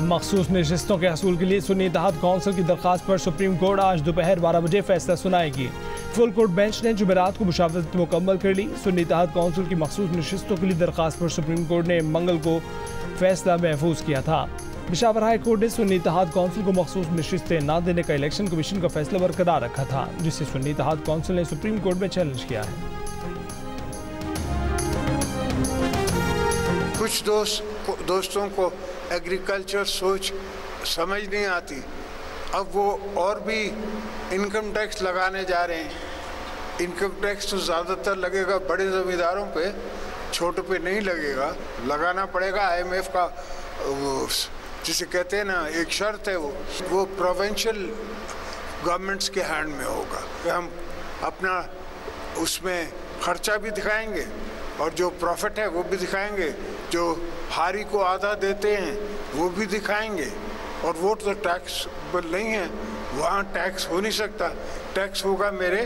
मखसूस नशिस्तों के हसूल के लिए सुन्नी इत्तेहाद कौंसिल की दरख्वास्त पर सुप्रीम कोर्ट आज दोपहर 12 बजे फैसला सुनाएगी। फुल कोर्ट बेंच ने जुमेरात को मुशावरत मुकम्मल कर ली। सुन्नी इत्तेहाद कौंसिल की मखसूस नशिस्तों के लिए दरख्वास्त पर सुप्रीम कोर्ट ने मंगल को फैसला महफूज किया था। पेशावर हाई कोर्ट ने सुन्नी इत्तेहाद कौंसिल को मखसूस नशिस्तें न देने का इलेक्शन कमीशन का फैसला बरकरार रखा था, जिसे सुन्नी इत्तेहाद कौंसिल ने सुप्रीम कोर्ट में चैलेंज किया है। कुछ दोस्तों को एग्रीकल्चर सोच समझ नहीं आती, अब वो और भी इनकम टैक्स लगाने जा रहे हैं। इनकम टैक्स तो ज़्यादातर लगेगा बड़े ज़मींदारों पे, छोटों पे नहीं लगेगा। लगाना पड़ेगा। IMF का जिसे कहते हैं ना, एक शर्त है, वो प्रोविंशियल गवर्नमेंट्स के हैंड में होगा। हम अपना उसमें खर्चा भी दिखाएंगे और जो प्रॉफिट है वो भी दिखाएंगे, जो हारी को आधा देते हैं वो भी दिखाएंगे। और वो तो टैक्सेबल नहीं है, वहाँ टैक्स हो नहीं सकता। टैक्स होगा मेरे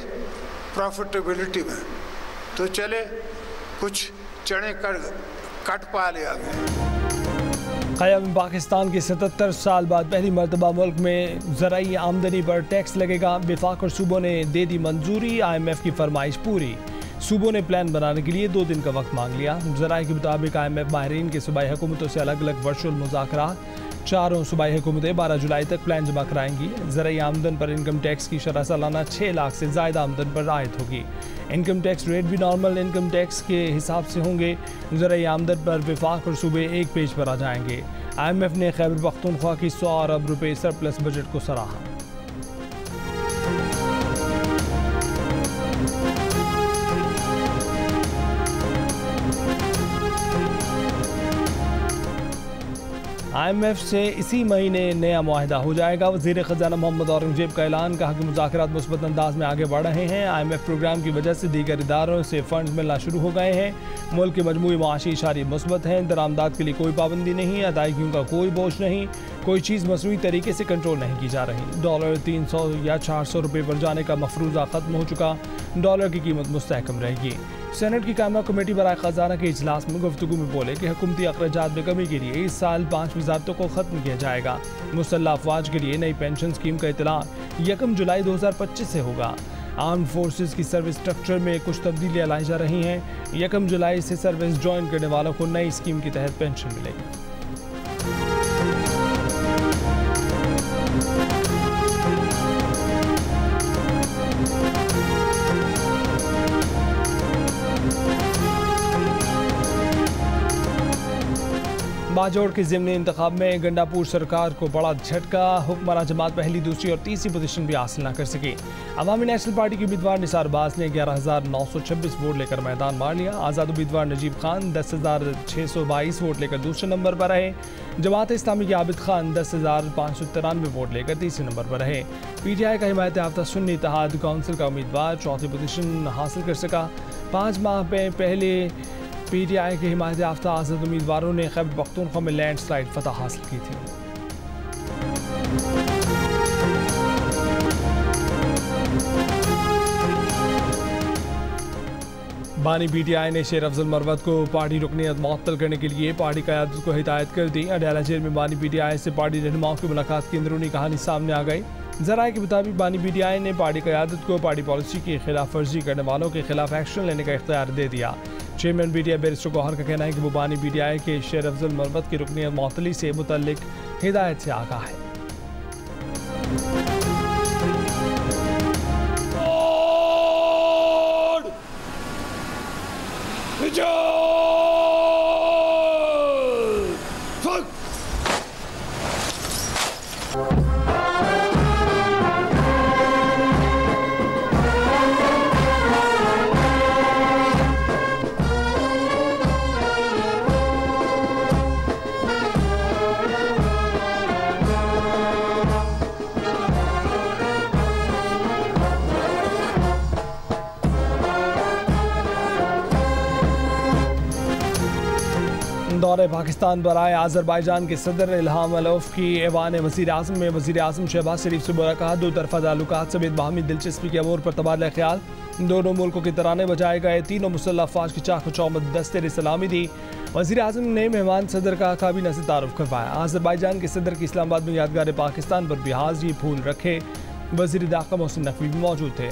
प्रॉफिटेबिलिटी में। तो चले कुछ चने कट पा ले आगे। क़याम पाकिस्तान के 77 साल बाद पहली मरतबा मुल्क में ज़राई आमदनी पर टैक्स लगेगा। वफाक और सूबों ने दे दी मंजूरी। IMF की फरमाइश पूरी। सूबों ने प्लान बनाने के लिए 2 दिन का वक्त मांग लिया। ज़राए के मुताबिक IMF माहिरीन के सूबाई हुकूमतों से अलग अलग वर्चुअल मुज़ाकरात। चारों सूबाई हुकूमतें 12 जुलाई तक प्लान जमा कराएंगी। ज़राई आमदन पर इनकम टैक्स की शरह सालाना 6 लाख से ज़ायदा आमदन पर आयद होगी। इनकम टैक्स रेट भी नॉर्मल इनकम टैक्स के हिसाब से होंगे। ज़राई आमदन पर वफाक और सूबे एक पेज पर आ जाएंगे। IMF ने खैबर पख्तूनख्वा की 100 अरब रुपये सरप्लस बजट को सराहा। IMF से इसी महीने नया मुआहिदा हो जाएगा। वज़ीर ख़जाना मोहम्मद औरंगजेब का ऐलान, कहा कि मुज़ाकरात मुस्बत अंदाज में आगे बढ़ रहे हैं। IMF प्रोग्राम की वजह से दीगर इदारों से फंड मिलना शुरू हो गए हैं। मुल्क के मजमूई माशी इशारे मुस्बत हैं। दरामदात के लिए कोई पाबंदी नहीं, अदायगियों का कोई बोझ नहीं, कोई चीज़ मसनूई तरीके से कंट्रोल नहीं की जा रही। डॉलर 300 या 400 रुपये पर जाने का मफरूज़ा ख़त्म हो चुका। डॉलर की कीमत मुस्तहकम रहेगी। सेनेट की कायमा कमेटी बराए ख़जाना के इजलास में गुफ्तगू में बोले कि हुकूमती अखराजात में कमी के लिए इस साल 5 वज़ारतों को ख़त्म किया जाएगा। मुसल्लह अफवाज के लिए नई पेंशन स्कीम का इतलान 1 जुलाई 2025 से होगा। आर्म फोर्सेस की सर्विस स्ट्रक्चर में कुछ तब्दीलियाँ लाई जा रही हैं। 1 जुलाई से सर्विस ज्वाइन करने वालों को नई स्कीम के तहत पेंशन मिलेगी। बाजोड़ के ज़िमनी इंतखाब में गंडापुर सरकार को बड़ा झटका। हुक्मरान जमात पहली, दूसरी और तीसरी पोजीशन भी हासिल न कर सकी। अवामी नेशनल पार्टी के उम्मीदवार निसार अब्बास ने 11,926 वोट लेकर मैदान मार लिया। आज़ाद उम्मीदवार नजीब खान 10,622 वोट लेकर दूसरे नंबर पर रहे। जमात इस्लामी के आबिद खान 10,593 वोट लेकर तीसरे नंबर पर रहे। PTI का हिमायत याफ्ता सुन्नी इत्तेहाद कौंसिल का उम्मीदवार चौथी पोजीशन हासिल कर सका। 5 माह पहले PTI के हिमायत याफ्ता आज़ाद उम्मीदवारों ने खैबर पख्तूनख्वा में लैंडस्लाइड फतह हासिल की थी। बानी PTI ने शेर अफजल मरवत को पार्टी रुकनियत मुअत्तल करने के लिए पार्टी क़यादत को हिदायत कर दी। अडयाला जेल में बानी PTI से पार्टी रहनुमाओं की मुलाकात की अंदरूनी कहानी सामने आ गई। ज़राए के मुताबिक बानी PTI ने पार्टी क़यादत को पार्टी पॉलिसी की खिलाफ वर्जी करने वालों के खिलाफ एक्शन लेने का इख्तियार दे दिया। चेयरमैन PTI बैरिस्टर गौहर का कहना है कि वो बानी PTI के शेर अफजल मरवत की रुकनियत मुअत्तली से मुतल्लिक हिदायत से आगाह है। दौरे पाकिस्तान पर आए आज़रबाईजान के सदर इल्हाम अलीयव की ऐवान वज़ीर आज़म में वज़ीर आज़म शहबाज शरीफ से मुलाकात। 2 तरफ़ा ताल्लुकात समेत बाहमी दिलचस्पी के अमूर पर तबादला ख्याल। दोनों मुल्कों के तराने बजाए गए। तीनों मुसल्लह अफ़वाज की चाक चौमद दस्ते ने सलामी दी। वज़ीर आज़म ने मेहमान सदर का काबीना से तारुफ करवाया। आज़रबाईजान के सदर की इस्लामाबाद में यादगार पाकिस्तान पर भी हाज़िरी फूल रखे वज़ीर दाखिला मोहसिन नकवी भी मौजूद थे।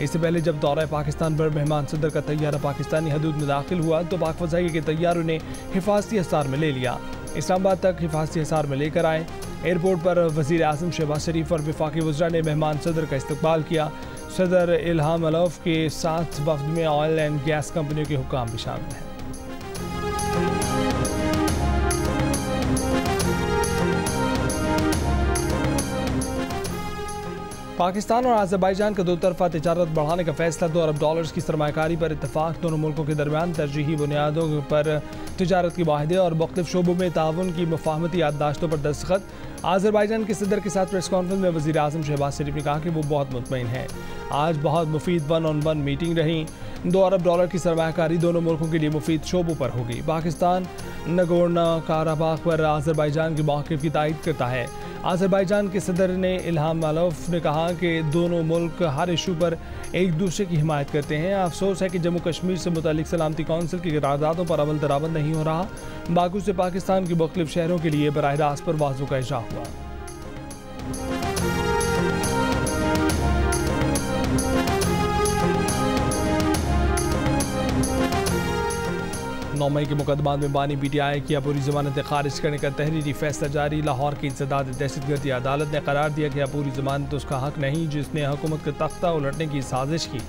इससे पहले जब दौरा पाकिस्तान पर मेहमान सदर का तैयारा पाकिस्तानी हदूद में दाखिल हुआ तो पाक फ़ज़ाइया के तैयारों ने हिफाजती हिसार में ले लिया। इस्लामाबाद तक हिफाजती हिसार में लेकर आए। एयरपोर्ट पर वज़ीर आज़म शहबाज शरीफ और वफाकी वज़रा ने मेहमान सदर का इस्तकबाल किया। सदर इल्हाम अलौफ के साथ वफ्द में ऑयल एंड गैस कंपनियों के हुक्काम भी शामिल हैं। पाकिस्तान और आज़रबाईजान का दो तरफा तिजारत बढ़ाने का फैसला $2 अरब की सरमाकारी पर इत्तफाक। दोनों मुल्कों के दरमियान तरजीही बुनियादों पर तिजारत के माहदे और मुख्तलिफ शोबों में ताउन की मुफाहमती याददाश्तों पर दस्तखत। आज़रबाईजान के सदर के साथ प्रेस कॉन्फ्रेंस में वज़ीर आज़म शहबाज शरीफ ने कहा कि वो बहुत मुतमईन है। आज बहुत मुफीद 1-on-1 मीटिंग रही। $2 अरब की सरमाकारी दोनों मुल्कों के लिए मुफीद शोबों पर होगी। पाकिस्तान नगोर्नो काराबाख पर आज़रबाईजान के मौक़िफ़ की तायीद करता है। आज़रबाईजान के सदर ने इल्हाम अलौफ ने कहा कि दोनों मुल्क हर इशू पर एक दूसरे की हिमायत करते हैं। अफसोस है कि जम्मू कश्मीर से मुतालिक सलामती कौंसिल की करारदादों पर अमल दरामद नहीं हो रहा। बाकू से पाकिस्तान के मुख्तलिफ शहरों के लिए बराह रास्त परवाज़ों का इजाफ़ा हुआ। मई के मुकदमा में बानी PTI की अपूरी जमानत खारिज करने का तहरीरी फैसला जारी। लाहौर की इंसदाद दहशतगर्दी अदालत ने करार दिया कि अपूरी जमानत उसका हक नहीं जिसने हुकूमत का तख्ता उलटने की साजिश की,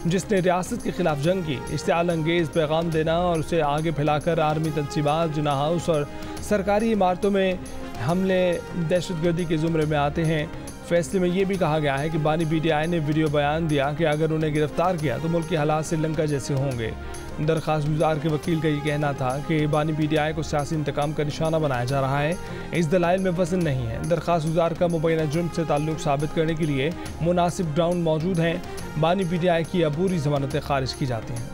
जिसने रियासत के खिलाफ जंग की, इश्तिआल अंगेज़ पैगाम देना और उसे आगे फैलाकर आर्मी तनसीबात, जिना हाउस और सरकारी इमारतों में हमले दहशतगर्दी के ज़ुमरे में आते हैं। फैसले में यह भी कहा गया है कि बानी PTI ने वीडियो बयान दिया कि अगर उन्हें गिरफ्तार किया तो मुल्क के हालात श्रीलंका जैसे होंगे। दरख्वास्त गुजार के वकील का ये कहना था कि बानी PTI को सियासी इंतकाम का निशाना बनाया जा रहा है। इस दलाइल में वज़न नहीं है। दरख्वास्त गुजार का मुबैना जुर्म से ताल्लुक़ साबित करने के लिए मुनासिब ग्राउंड मौजूद हैं। बानी PTI की अपूरी ज़मानतें खारिज की जाती हैं।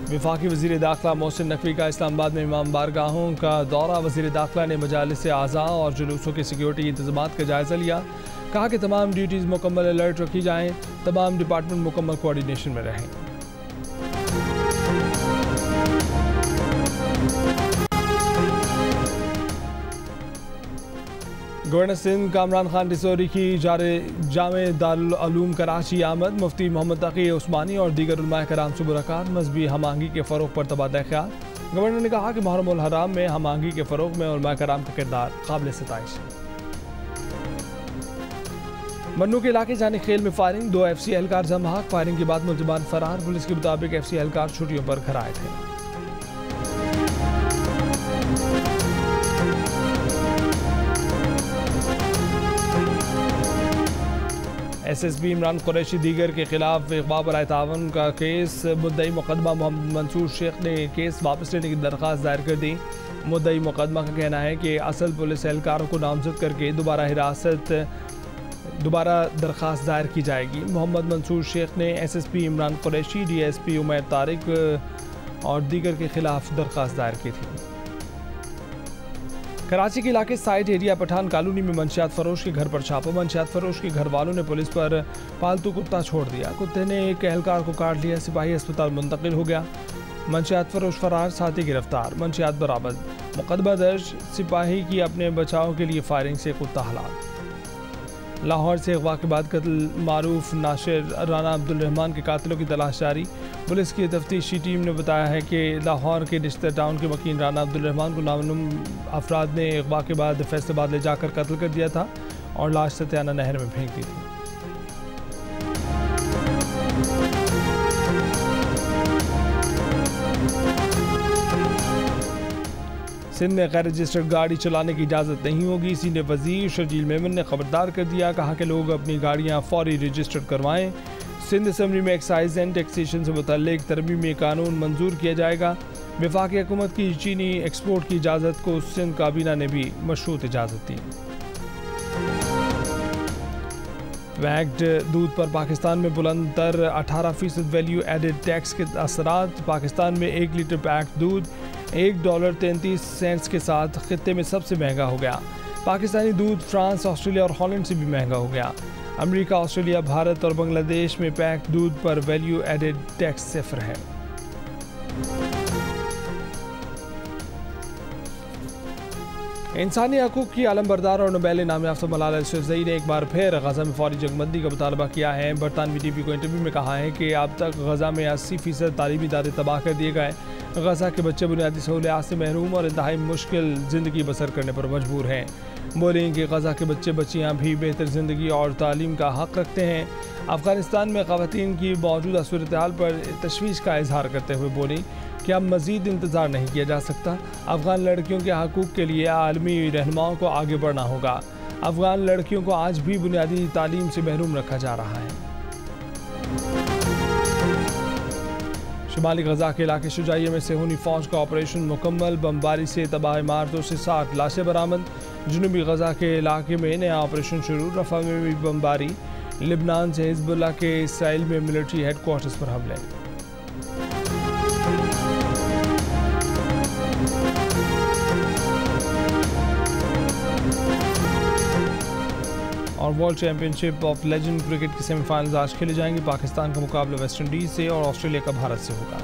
वफाकी वज़ीर दाखिला मोहसिन नकवी का इस्लामाबाद में इमाम बारगाहों का दौरा। वज़ीर दाखिला ने मजालिस आज़ा और जुलूसों के सिक्योरिटी इंतज़ामात का जायज़ा लिया। कहा कि तमाम ड्यूटीज़ मुकम्मल अलर्ट रखी जाएँ, तमाम डिपार्टमेंट मुकम्मल कोऑर्डिनेशन में रहें। गवर्नर सिंध कामरान खान रिसोरी की जामे दारुल उलूम कराची आमद। मुफ्ती मोहम्मद तकी उस्मानी और दीगर उलमाए कराम से मुलाकात। मजहबी हम आहंगी के फ़रोग़ पर तबादला ख्याल। गवर्नर ने कहा कि मुहर्रम उल हराम में हम आहंगी के फ़रोग़ में उलमाए कराम का किरदार काबिल सिताइश है। मन्नू के इलाके जाने खेल में फायरिंग। 2 FC एहलकार जमाक। फायरिंग के बाद मुलज़िमान फरार। पुलिस के मुताबिक FC एहलकार छुट्टियों पर घर आए थे। SSP इमरान कुरैशी दीगर के खिलाफ इग़वा बराए तावन का केस। मुद्दई मुकदमा मोहम्मद मंसूर शेख ने केस वापस लेने की दरख्वास्त दायर कर दी। मुद्दई मुकदमा का कहना है कि असल पुलिस एहलकारों को नामजद करके दोबारा दरख्वास्त दायर की जाएगी। मोहम्मद मंसूर शेख ने SSP इमरान कुरैशी, DSP उमैर तारिक और दीगर के खिलाफ दरख्वास्त दायर की थी। कराची के इलाके साइड एरिया पठान कॉलोनी में मंशियात फरोश के घर पर छापा। मंशियात फरोश के घर वालों ने पुलिस पर पालतू कुत्ता छोड़ दिया। कुत्ते ने एक एहलकार को काट लिया। सिपाही अस्पताल मुंतकिल हो गया। मंशियात फरोश फरार, साथी गिरफ्तार। मंशियात बरामद। मुकदमा दर्ज। सिपाही की अपने बचाव के लिए फायरिंग से कुत्ता हलाक। लाहौर से अगवा के बाद कत्ल मारूफ नाशिर राना अब्दुल रहमान के कातिलों की तलाश जारी। पुलिस की तफ्तीशी टीम ने बताया है कि लाहौर के निश्तर टाउन के वकील राना अब्दुल रहमान को नामालूम अफराद ने अगवा के बाद फैसलाबाद ले जाकर कत्ल कर दिया था और लाश सत्याना नहर में फेंक दी थी। सिंध में गैर रजिस्टर्ड गाड़ी चलाने की इजाज़त नहीं होगी। सीनियर वज़ीर शर्जील मेमन ने खबरदार कर दिया। कहा कि लोग अपनी गाड़ियाँ फौरी रजिस्टर्ड करवाएं। सिंध असम्बली में एक्साइज एंड टैक्सेशन से मुतल्लिक तरमीमी कानून मंजूर किया जाएगा। वफाकी हुकूमत की चीनी एक्सपोर्ट की इजाज़त को सिंध काबीना ने भी मशरूत इजाज़त दी। वैक्ड दूध पर पाकिस्तान में बुलंद तर 18% वैल्यू एडेड टैक्स के असरात। पाकिस्तान में 1 लीटर पैक्ड दूध $1.33 के साथ खित्ते में सबसे महंगा हो गया। पाकिस्तानी दूध फ्रांस, ऑस्ट्रेलिया और हॉलैंड से भी महंगा हो गया। अमेरिका, ऑस्ट्रेलिया, भारत और बांग्लादेश में पैक्ड दूध पर वैल्यू एडेड टैक्स सिफर है। इंसानी हकूक़ की आलमबरदार और नोबेल इनाम याफ्ता मलाला यूसुफ़ज़ई ने एक बार फिर गज़ा में फौरी जंगबंदी का मुतालबा किया है। बरतानवी टीवी को इंटरव्यू में कहा है कि अब तक गज़ा में 80% तालीमी इदारे तबाह कर दिए गए। गज़ा के बच्चे बुनियादी सहूलियात से महरूम और इंतहाई मुश्किल ज़िंदगी बसर करने पर मजबूर हैं। बोलें कि गज़ा के बच्चे बच्चियाँ भी बेहतर ज़िंदगी और तालीम का हक़ रखते हैं। अफ़गानिस्तान में ख़वातीन की मौजूदा सूरत हाल पर तशवीश का इजहार करते हुए बोली कि अब मज़ीद इंतज़ार नहीं किया जा सकता। अफ़गान लड़कियों के हकूक़ के लिए आलमी रहनुमाओं को आगे बढ़ना होगा। अफ़गान लड़कियों को आज भी बुनियादी तालीम से महरूम रखा जा रहा है। शुमाली गज़ा के इलाके शुजाइया में सेहूनी फ़ौज का ऑपरेशन मुकम्मल। बमबारी से तबाह इमारतों से 60 लाशें बरामद। जनूबी गज़ा के इलाके में नया ऑपरेशन शुरू। रफ़ा में भी बमबारी। लिबनान से हिज़्बुल्लाह के इसराइल में मिलिट्री हेडक्वार्टर्स पर हमले। और world championship of legend cricket के सेमीफाइनल्स आज खेले जाएंगे। पाकिस्तान का मुकाबला वेस्ट इंडीज़ से और ऑस्ट्रेलिया का भारत से होगा।